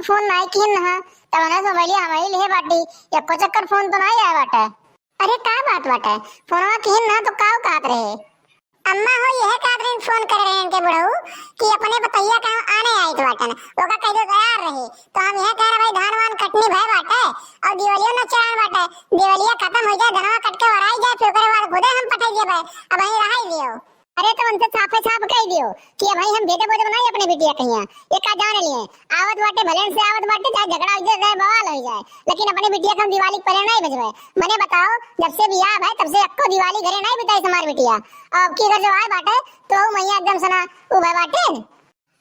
तो फोन नहीं किन ना तब ना समझ लिया हमारी ले बाटी या को चक्कर फोन तो नहीं आया बाटे। अरे का बात बाटे फोनवा किन ना तो काव कहत रहे अम्मा हो यह कादरीन फोन कर रहे हैं के बुढ़ऊ कि अपने बतैया कहां आने आई तो बाटन ओका कह दो तैयार रही तो हम यह कह रहे भाई धान वान कटनी भय बाटे और दिवालियो न चढ़ान बाटे दिवालिया खत्म हो जाए धनवा कट के वराई जाए फिर करे बाद खुदे हम पटाई देबे अब वहीं रहाई दियो। अरे तो उनसे छापे छाप कह दियो कि भाई हम भेजे बोझे बनाई अपने बिटिया कहिया ये का जान लिए आवत बाटे भलेन से आवत बाटे चाहे झगड़ा हो जाए बवाल हो जाए लेकिन अपने बिटिया को हम दिवाली पहले नहीं भेजवे। मने बताओ जब से बियाह है तब से अक्को दिवाली घरे नहीं बिताई हमार बिटिया अब की घर जो आए बाटे तो मैया एकदम सना उ भाई बाटे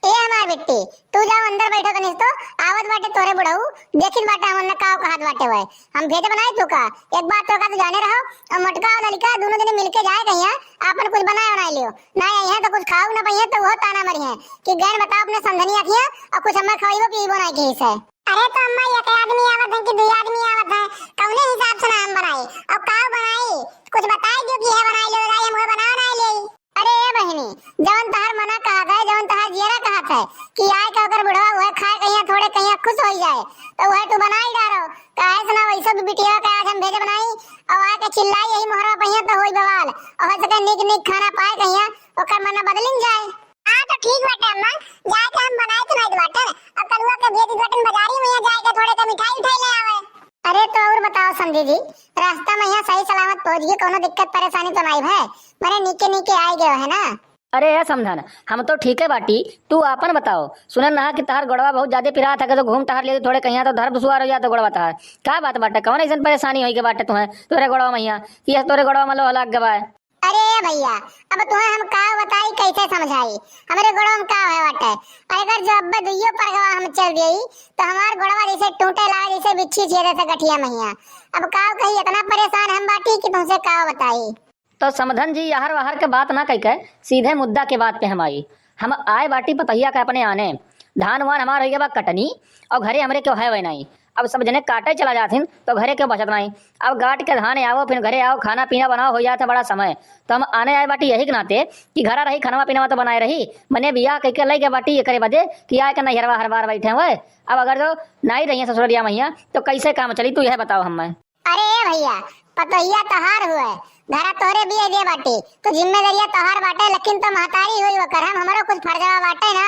ए हमार बेटी तू जाओ अंदर बैठो तनिस तो आवत बाटे तोरे बुढ़ऊ देखिन बाटे हमन का हाथ बाटे हुए हम भेज बनाए तू का एक बात तो का तो जाने रहो और मटका और लड़का दोनों जने मिलके जाए कहिया आपन कुछ बनाए बना लियो ना यहां तो कुछ खाओ ना पइया तो वो ताना मरी है कि गैर बताओ अपने समधनिया किया और कुछ हमें खवाइबो पीबो नहीं के से। अरे तो अम्मा एक आदमी आवत है कि दो आदमी आवत है कौने हिसाब से हम बनाई और का बनाई कुछ बताई दो कि है बनाई लो हम बनाओ ना ले। अरे ए बहनी जवन तहर मना कहा है जवन तहर जियरा कहा है कि आए का अगर बुढ़वा हुआ खाए कहिया थोड़े कहिया खुश हो जाए तो वह तू बना ही डालो काहे सुना वैसा भी बिटिया का आज हम भेजे बनाई और आके चिल्लाई यही मोहरा पहिया तो होई बवाल और सके निक निक खाना पाए कहिया ओकर मना बदलिन जाए। हां तो ठीक बाटे अम्मा जाए के हम बनाए तो नहीं बाटे अब कलुआ के भेज बटन बाजारी में जाए के थोड़े का मिठाई उठाई ले आवे। अरे तो और बताओ समझी जी रास्ता में यहाँ सही सलामत पहुंच गए कोनो दिक्कत परेशानी तो नहीं है मैंने नीचे नीचे आ गए है ना। अरे है समझाना हम तो ठीक है बाटी तू आपन बताओ सुनन ना कि तहार गोड़वा बहुत ज्यादा पिरा था तो घूम टहर ले थोड़े कहिया तो धर दुसवार हो जा तो गोड़वा तहार का बात बाटे कौन ऐसा परेशानी होई के बाटे तुम्हें तोरे गोड़वा मैया कि तोरे गोड़वा में लोहा लग गवा है। अरे भैया अब तुम्हें हम का बताई कैसे समझाई हमारे गोड़वा में का है बाटे अगर जो अब दुइयो पर गवा हम चल गई तो हमार गोड़वा जैसे टूटे ला जैसे बिच्छी छेदे से गठिया मैया अब का कही इतना परेशान हम बाटी कि तुमसे का बताई। तो समधन जी यार वाहर के बात ना कह के सीधे मुद्दा के बात पे हम आई हम आए बाटी पतैया का अपने आने धान वान हमार हो गया कटनी और घरे हमरे क्यों है वही नहीं अब सब जने काटे चला जाथिन तो घरे क्यों बचत नहीं अब गाट के धान आओ फिर घरे आओ खाना पीना बनाओ हो जाता बड़ा समय तो हम आने आए बाटी यही के नाते कि घरा रही खाना पीना तो बनाए रही मने बियाह कह के लई के बाटी ये करे बदे कि आए के नहीं हर बार बैठे हुए अब अगर जो नहीं रही ससुरिया मैया तो कैसे काम चली तू यह बताओ हम। अरे भैया पतैया तहार हुए घरा तोरे भी दे बाटी तो जिम्मेदारियां तोहार बाटे लेकिन तो महतारी हुई वकर हम हमारो कुछ फर्जवा बाटे ना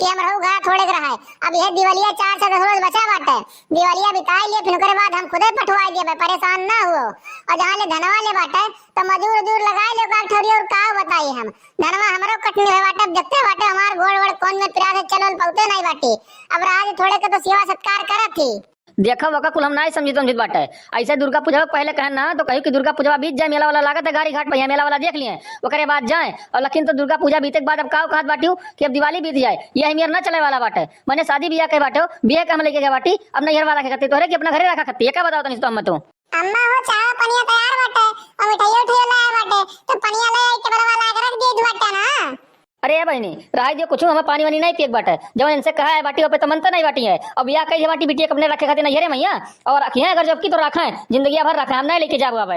कि हम रहू घर थोड़े रहा है अब ये दिवालिया 4 से 10 रोज बचा बाटे दिवालिया बिताई लिए फिर ओकरे बाद हम खुदे पठवाई देबे परेशान ना हो और जहां ले धनवा ले बाटे तो मजदूर दूर लगाई ले का ठोरी और का बताई हम धनवा हमरो कटनी है बाटे जत्ते बाटे हमार गोड़ वड़ कौन में पिरा से चलल पौते नहीं बाटी अब राज थोड़े के तो सेवा सत्कार करत थी देखो वका कुल हम नहीं समझी समझित बाटे ऐसे दुर्गा पूजा पहले कहन ना तो कहियो कि दुर्गा पूजा बीत जाए मेला वाला लागत है गाड़ी घाट पे मेला वाला देख लिए ओकरे बाद जाए और लेकिन तो दुर्गा पूजा बीते के बाद अब का कहत बाटी कि अब दिवाली बीत जाए ये हमें ना चले वाला बाटे मैंने शादी बियाह के बाटे बियाह के हम लेके गए बाटी अब नहीं वाला के कहते तोरे कि अपना घरे रखा खत्ती है क्या बताओ तनी तो हम तू अम्मा हो चाय पनिया तैयार बाटे और मिठाई उठाई लाए बाटे तो पनिया ले आई के बड़ा वाला रख दे बाटे ना। अरे बहनी राय दियो कुछ हम पानी वानी नहीं पिए बाटे जब इनसे कहा है बाटी पे तो मनता नहीं बाटी है अब या कही बाटी बिटिया अपने रखे खाते नहीं रे मैया और रखिए अगर जबकि तो रखा है जिंदगी भर रखा है हम नहीं लेके जाबो अब।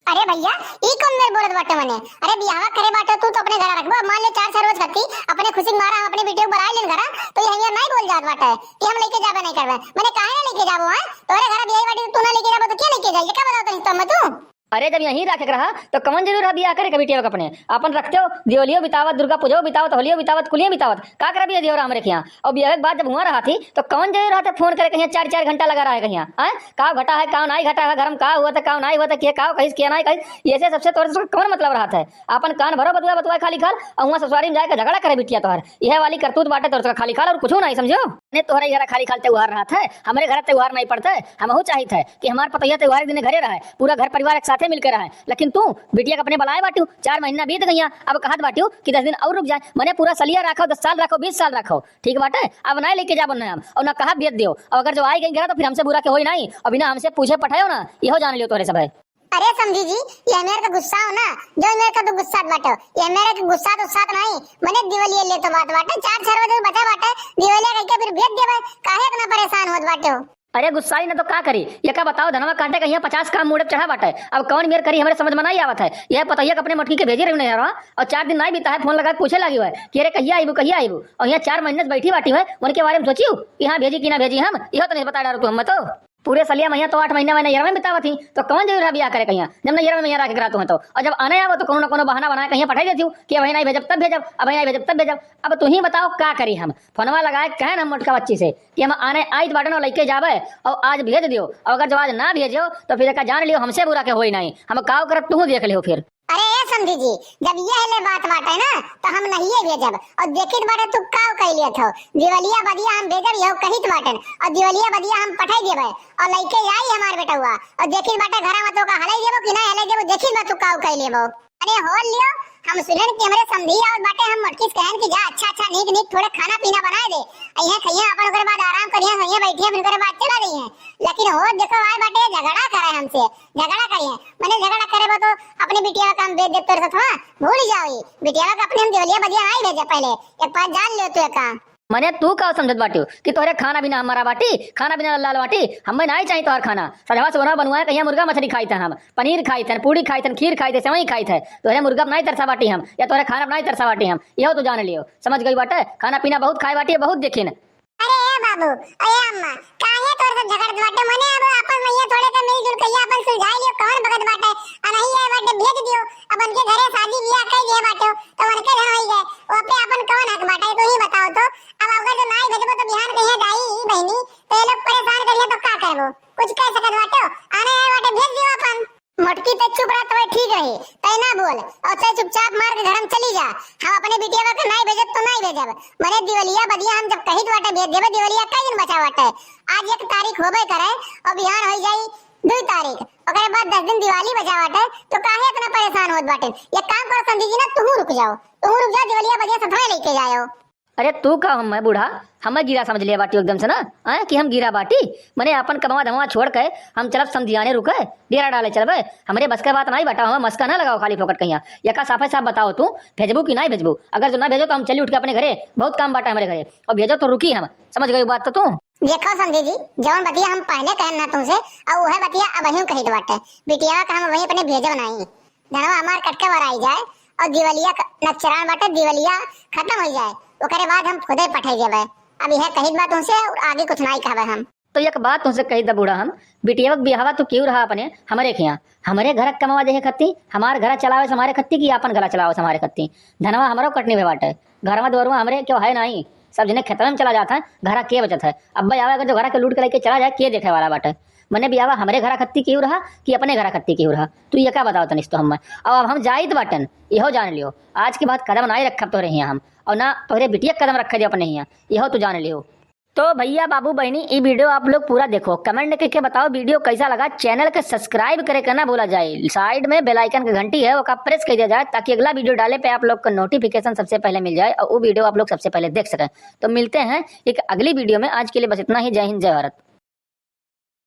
अरे भैया ई कौन मेरे बोलत बाटे मने अरे बियाह करे बाटे तू तो अपने घर रखबो मान ले 4 रोज खत्ती अपने खुशी मारा अपने बेटे को बुला लेन घरा तो ये नहीं बोल जात बाटे कि हम लेके जाबे नहीं करबे मैंने काहे लेके जाबो है तोरे घर बियाह बाटी तू ना लेके जाबो तो क्या लेके जाई क्या बताओ तनी तो मैं तू। अरे जब यहीं रखे रहा तो कमन जरूर है बियाह करे कभी टेव अपने अपन रखते हो दिवालियो बितावत दुर्गा पूजा बितावत होलियो बितावत कुलियो बितावत का कर बिया दियो हमरे यहाँ और बियाह के बाद जब हुआ रहा थी तो कौन जरूर रहा था फोन करे कहीं 4-4 घंटा लगा रहा है कहीं का घटा है का नहीं घटा है घर में का हुआ था का नहीं हुआ था क्या कहीं क्या नहीं कहीं ये सबसे तोरे कौन मतलब रहा था अपन कान भरो बतुआ बतुआ खाली खाल और वहाँ ससुरारी में जाकर झगड़ा करे बिटिया तोहर यह वाली करतूत बाटे तोर खाली खाल और कुछ नहीं समझो ने तोहरे घर खाली खाल त्योहार रहा था हमारे घर त्योहार नहीं पड़ता हम चाहिए थे कि हमारे पतैया त्योहार दिन घरे रहे पूरा घर परिवार एक साथ मिलकर रहे लेकिन तू बिटिया के अपने बुलाए बाटू 4 महीना बीत गया अब कहत बाटू कि 10 दिन और रुक जाए मैंने पूरा सलिया रखो 10 साल रखो 20 साल रखो ठीक बाटे अब नहीं लेके जाबो ना हम और ना कहा बेच दियो और अगर जो आई गई घर तो फिर हमसे बुरा के होई नहीं और बिना हमसे पूछे पठायो ना इहो जान लियो तोरे सब है। अरे समझी जी ये मेरे का गुस्सा हो ना जो मेरे का तो गुस्सा बाटो ये मेरे का गुस्सा तो साथ नहीं मैंने दिवाली ले तो बात बाटे 4 रोज बचा बाटे दिवाली कह के फिर भेज देबे काहे इतना परेशान होत बाटे। अरे गुस्साई ना तो का करी ये का बताओ धनवा काटे कहीं 50 काम मुड़े चढ़ा बाटे अब कौन मेर करी हमारे समझ में नहीं आवत है। यह पता है कि अपने मटकी के भेजे रही नहीं रहा और 4 दिन नहीं बीता है फोन लगा के पूछे लगी हुआ है कि अरे कहिया आईबू और यहाँ 4 महीने से बैठी बाटी है उनके बारे में सोचियो यहाँ भेजी कि ना भेजी हम यह तो नहीं बता डालो तू हम तो पूरे सलिया मैया तो 8 महीना मैंने यार में बितावा थी तो कौन जरूर बिया करे कहीं जब ना यार में यार करा तो और जब आने आओ तो कोनो ना कोनो बहाना बना कहीं पठाई देती हूँ कि अब नहीं भेजब तब भेजब अब नहीं भेजब तब भेजब। अब तू ही बताओ क्या करी हम फोनवा लगाए कहे ना मोटका बच्ची से कि हम आने आई बाटन और लेके जावे और आज भेज दियो और अगर जब आज ना भेजो तो फिर जान लियो हमसे बुरा के होई नहीं हम काव कर तू देख लियो फिर। अरे ए समझी जी जब ये हले बात बाटे ना तो हम नहीं भेजब और देखित बाटे तू काव कह लिया थो दिवलिया बदिया हम भेजब यहो कहित बाटन और दिवलिया बदिया हम पठाई देबे और लइके आई हमार बेटा हुआ और देखित बाटे घरा में तो का हलाई देबो कि ना हलाई देबो देखित बा तू काव कह लेबो। अरे हो लियो हम सुनन के हमरे समझी और बाटे हम मटकीस कहन कि जा अच्छा नीक थोड़े खाना पीना बना दे अइया खइया अपन ओकर बाद आराम करिया होइया बैठिया फिर ओकर बाद चला रही है लेकिन हो देखो आए बाटे झगड़ा करे हमसे झगड़ा करिए मैंने झगड़ा करे तो अपनी बिटिया का काम भेज दे तोर था भूल जाओ बिटिया का अपने हम दिवलिया बदिया नहीं भेजे पहले एक बात जान लियो तू का मने तू का समझत बाटी कि तोहरे खाना बिना हमारा बाटी खाना बिना लाल बाटी हमें नहीं चाहिए तोहर खाना सजवा सोना बनवाए कहीं मुर्गा मछली खाई थे हम पनीर खाई थे पूड़ी खाई थे खीर खाई थे सेवई खाई थे तोहरे मुर्गा नहीं तरसा बाटी हम या तोहरे खाना नहीं तरसा बाटी हम यहो तो जान लियो समझ गई बाटे खाना पीना बहुत खाई बाटी बहुत देखिन। अरे ए बाबू अरे अम्मा काहे तोर से झगड़त बाटे मने अब आपस में ये थोड़े के मिलजुल के अपन सुलझाई लियो कौन बगत बाटे आ नहीं है बाटे भेज दियो अब उनके घरे शादी ब्याह कर दिए बाटे तो उनके घर होई गए वो पे अपन कौन हक बाटे तो ही बताओ तो अब अगर जो नहीं भेजबो तो बिहान कहिए दाई बहनी तो ये लोग परेशान करिए तो का करबो कुछ कह सकत बाटे आने है बाटे भेज दियो अपन मटकी पे चुप रहा तो ठीक रही तय ना बोल और चाहे चुपचाप मार के घर में चली जा हम अपने बिटिया का नहीं भेजब तो नहीं भेजब मरे दिवलिया बदिया हम जब कहित बाटे भेज देबे दिवलिया कई दिन बचा बाटे आज 1 तारीख होबे करे और बिहान हो जाई 2 तारीख ओकरे बाद 10 दिन दिवाली बचा बाटे तो काहे इतना परेशान होत बाटे ये काम कर संदी जी ना तू रुक जा दिवलिया बदिया सथवा लेके जाओ। अरे तू का हम मैं बूढ़ा हमें गिरा समझ लिया बाटी एकदम से ना आए कि हम गिरा बाटी मने अपन कमावा धमावा छोड़ के हम चलब समझियाने रुके डेरा डाले चलबे हमरे बस के बात नहीं बता हम मस्का ना लगाओ खाली फोकट कहिया यका साफे साफ बताओ तू भेजबू कि नहीं भेजबू अगर जो ना भेजो तो हम चली उठ के अपने घरे बहुत काम बाटा हमारे घरे और भेजो तो रुकी हम समझ गई बात तो तू देखो समझी जी जवन बतिया हम पहले कहना तुमसे और वह बतिया अब ही कहित बाटे बिटिया का हम वही अपने भेजब नहीं धनवा हमार कटके वराई जाए और दिवलिया नचरान बाटे दिवलिया खत्म हो जाए ओकरे बाद हम खुदे पठाई देबे अब यह कहित बात तुमसे और आगे कुछ नहीं कहबे हम तो एक बात तुमसे कही द बूढ़ा हम बिटिया बिहावा तो क्यों रहा अपने हमारे खिया हमारे घर कमावा देहे खत्ती हमारे घर चलावे हमारे खत्ती की अपन घर चलावे हमारे खत्ती धनवा हमारो कटने में बाटे घर में दौरुआ हमरे क्यों है नहीं सब जने खेत में चला जाता है घर के बचत है अब भाई आवे जो घर के लूट के लेके चला जाए के देखे वाला बाटे मने बियावा हमारे घर खत्ती क्यों रहा कि अपने घर खत्ती क्यों रहा तू ये क्या बताओ तनिस तो हम अब हम जाइत बाटन इहो जान लियो आज के बाद कदम नहीं रखब तो रही हम और ना तोहरे बिटिया कदम रखे दियो अपने यहाँ इहो तू जान लियो। तो भैया बाबू बहनी ये वीडियो आप लोग पूरा देखो कमेंट करके बताओ वीडियो कैसा लगा चैनल के सब्सक्राइब करे करना बोला जाए साइड में बेल आइकन की घंटी है वो का प्रेस कर दिया जाए ताकि अगला वीडियो डाले पे आप लोग को नोटिफिकेशन सबसे पहले मिल जाए और वो वीडियो आप लोग सबसे पहले देख सकें। तो मिलते हैं एक अगली वीडियो में आज के लिए बस इतना ही जय हिंद जय भारत।